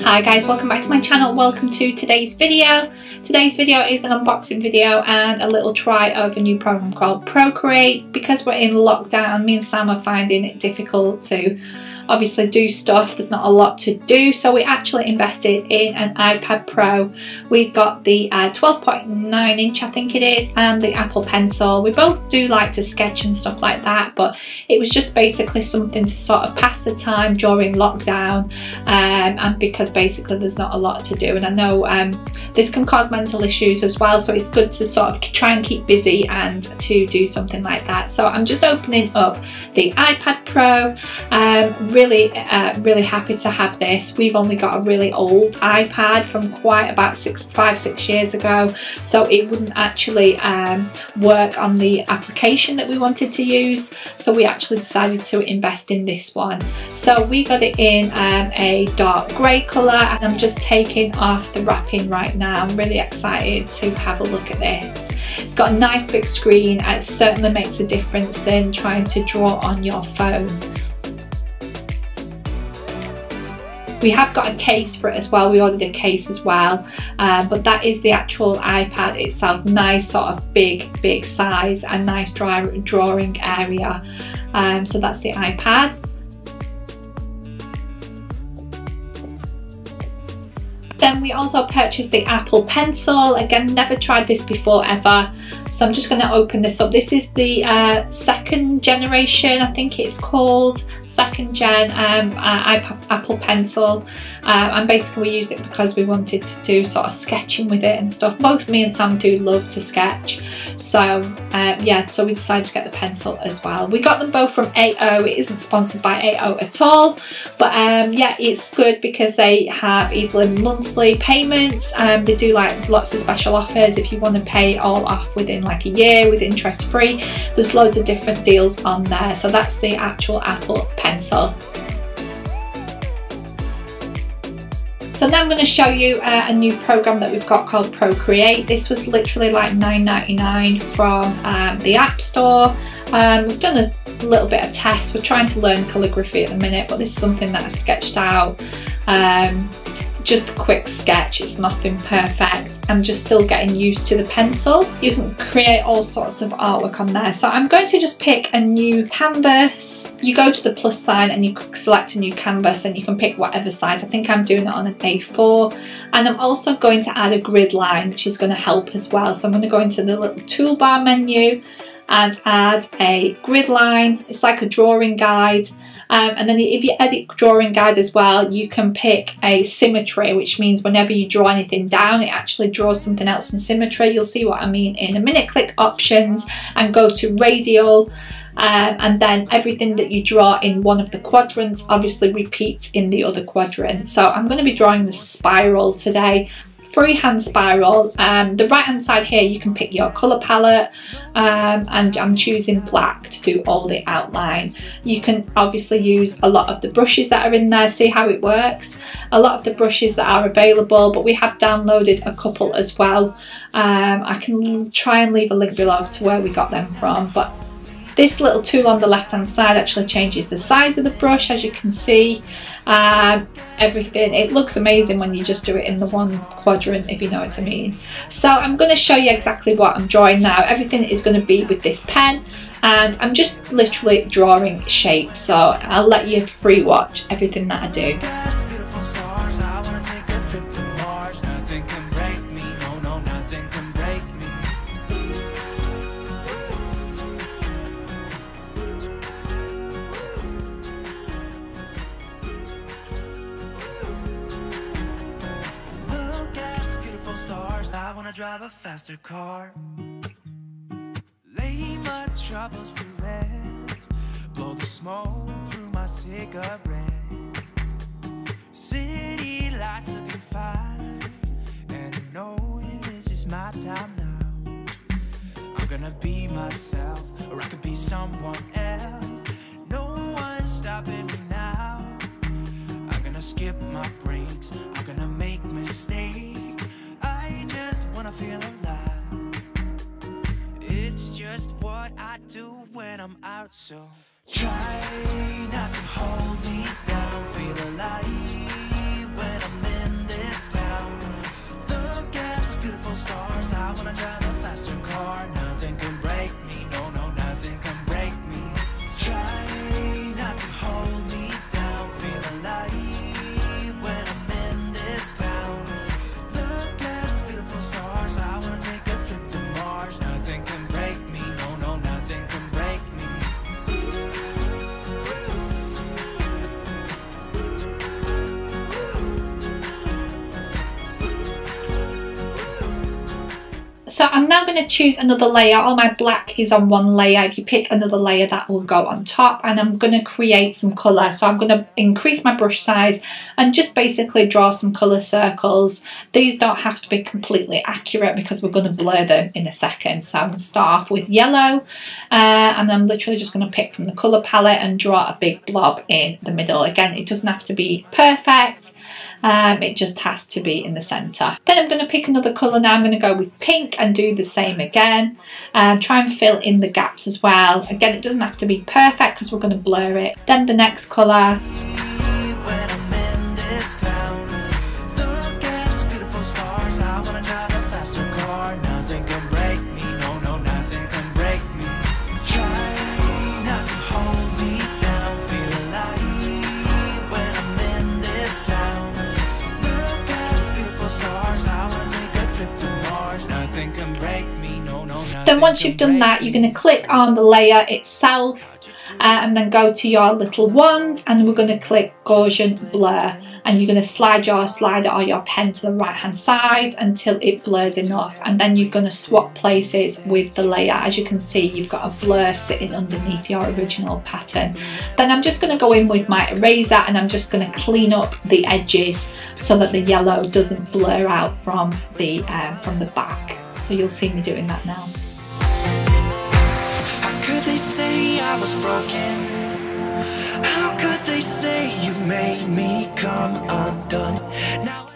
Hi guys, welcome back to my channel. Welcome to today's video. Today's video is an unboxing video and a little try of a new program called Procreate. Because we're in lockdown, me and Sam are finding it difficult to obviously do stuff. There's not a lot to do, so we actually invested in an iPad Pro. We got the 12.9 inch I think it is, and the Apple Pencil. We both do like to sketch and stuff like that, but it was just basically something to sort of pass the time during lockdown, and because basically there's not a lot to do, and I know this can cause mental issues as well, so it's good to sort of try and keep busy and to do something like that. So I'm just opening up the iPad Pro. Really happy to have this. We've only got a really old iPad from quite about 5-6 years ago, so it wouldn't actually work on the application that we wanted to use, so we actually decided to invest in this one. So we got it in a dark grey colour, and I'm just taking off the wrapping right now. I'm really excited to have a look at this. It's got a nice big screen, and it certainly makes a difference than trying to draw on your phone. We have got a case for it as well. We ordered a case as well, but that is the actual iPad itself. Nice sort of big size and nice drawing area. So that's the iPad. Then we also purchased the Apple Pencil. Again, never tried this before ever, so I'm just going to open this up. This is the second generation, I think it's called. Second gen Apple Pencil, and basically we use it because we wanted to do sort of sketching with it and stuff. Both me and Sam do love to sketch, so yeah, so we decided to get the pencil as well. We got them both from AO. It isn't sponsored by AO at all, but yeah, it's good because they have easily monthly payments. They do like lots of special offers if you want to pay all off within like a year with interest free. There's loads of different deals on there. So that's the actual Apple Pencil. So now I'm going to show you a new program that we've got called Procreate. This was literally like $9.99 from the App Store. We've done a little bit of tests. We're trying to learn calligraphy at the minute, but this is something that I sketched out. Just a quick sketch, it's nothing perfect. I'm just still getting used to the pencil. You can create all sorts of artwork on there. So I'm going to just pick a new canvas. You go to the plus sign and you select a new canvas, and you can pick whatever size. I think I'm doing it on an A4, and I'm also going to add a grid line, which is going to help as well. So I'm going to go into the little toolbar menu and add a grid line. It's like a drawing guide. And then if you edit drawing guide as well, you can pick a symmetry, which means whenever you draw anything down, it actually draws something else in symmetry. You'll see what I mean in a minute. Click options and go to radial, and then everything that you draw in one of the quadrants obviously repeats in the other quadrant. So I'm going to be drawing the spiral today. Freehand spiral. The right hand side here you can pick your colour palette, and I'm choosing black to do all the outline. You can obviously use a lot of the brushes that are in there, see how it works. A lot of the brushes that are available, but we have downloaded a couple as well. I can try and leave a link below to where we got them from, but this little tool on the left hand side actually changes the size of the brush, as you can see. Everything, it looks amazing when you just do it in the one quadrant, if you know what I mean. So I'm going to show you exactly what I'm drawing now. Everything is going to be with this pen, and I'm just literally drawing shapes, so I'll let you free watch everything that I do. I wanna drive a faster car, lay my troubles to rest, blow the smoke through my cigarette. City lights looking fine, and I know this is my time now. I'm gonna be myself, or I could be someone else. No one's stopping me now. I'm gonna skip my breaks, I'm gonna make mistakes. I just wanna feel alive. It's just what I do when I'm out, so try not to hold me down. Feel alive when I'm in So I'm now going to choose another layer. All my black is on one layer. If you pick another layer, that will go on top, and I'm going to create some colour. So I'm going to increase my brush size and just basically draw some colour circles. These don't have to be completely accurate because we're going to blur them in a second. So I'm going to start off with yellow, and I'm literally just going to pick from the colour palette and draw a big blob in the middle. Again, it doesn't have to be perfect. It just has to be in the centre. Then I'm going to pick another colour now. I'm going to go with pink and do the same again. Try and fill in the gaps as well. Again, it doesn't have to be perfect because we're going to blur it. Then the next colour. Then once you've done that, you're going to click on the layer itself and then go to your little wand, and we're going to click Gaussian blur, and you're going to slide your slider or your pen to the right hand side until it blurs enough, and then you're going to swap places with the layer. As you can see, you've got a blur sitting underneath your original pattern. Then I'm just going to go in with my eraser and I'm just going to clean up the edges so that the yellow doesn't blur out from the back. So you'll see me doing that now. How could they say I was broken? How could they say you made me come undone?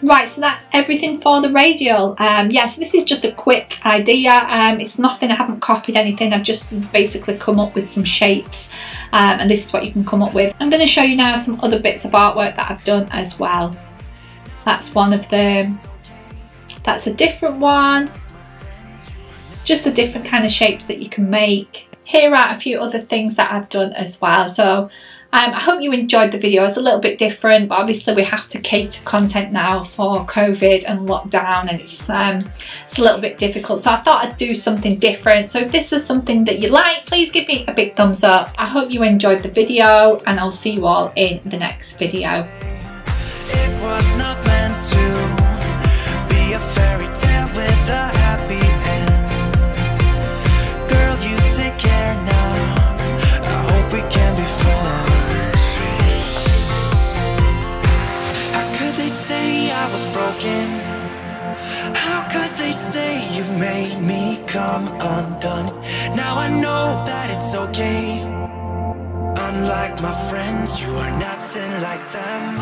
Right, so that's everything for the radial. Yeah, so this is just a quick idea. It's nothing, I haven't copied anything. I've just basically come up with some shapes, and this is what you can come up with. I'm going to show you now some other bits of artwork that I've done as well. That's one of them. That's a different one. Just the different kind of shapes that you can make. Here are a few other things that I've done as well. So I hope you enjoyed the video. It's a little bit different, but obviously we have to cater content now for COVID and lockdown, and it's a little bit difficult. So I thought I'd do something different. So if this is something that you like, please give me a big thumbs up. I hope you enjoyed the video, and I'll see you all in the next video. It was not meant to be a fairy tale with a happy end. Girl, you take care now. I hope we can be friends. How could they say I was broken? How could they say you made me come undone? Now I know that it's okay. Unlike my friends, you are nothing like them.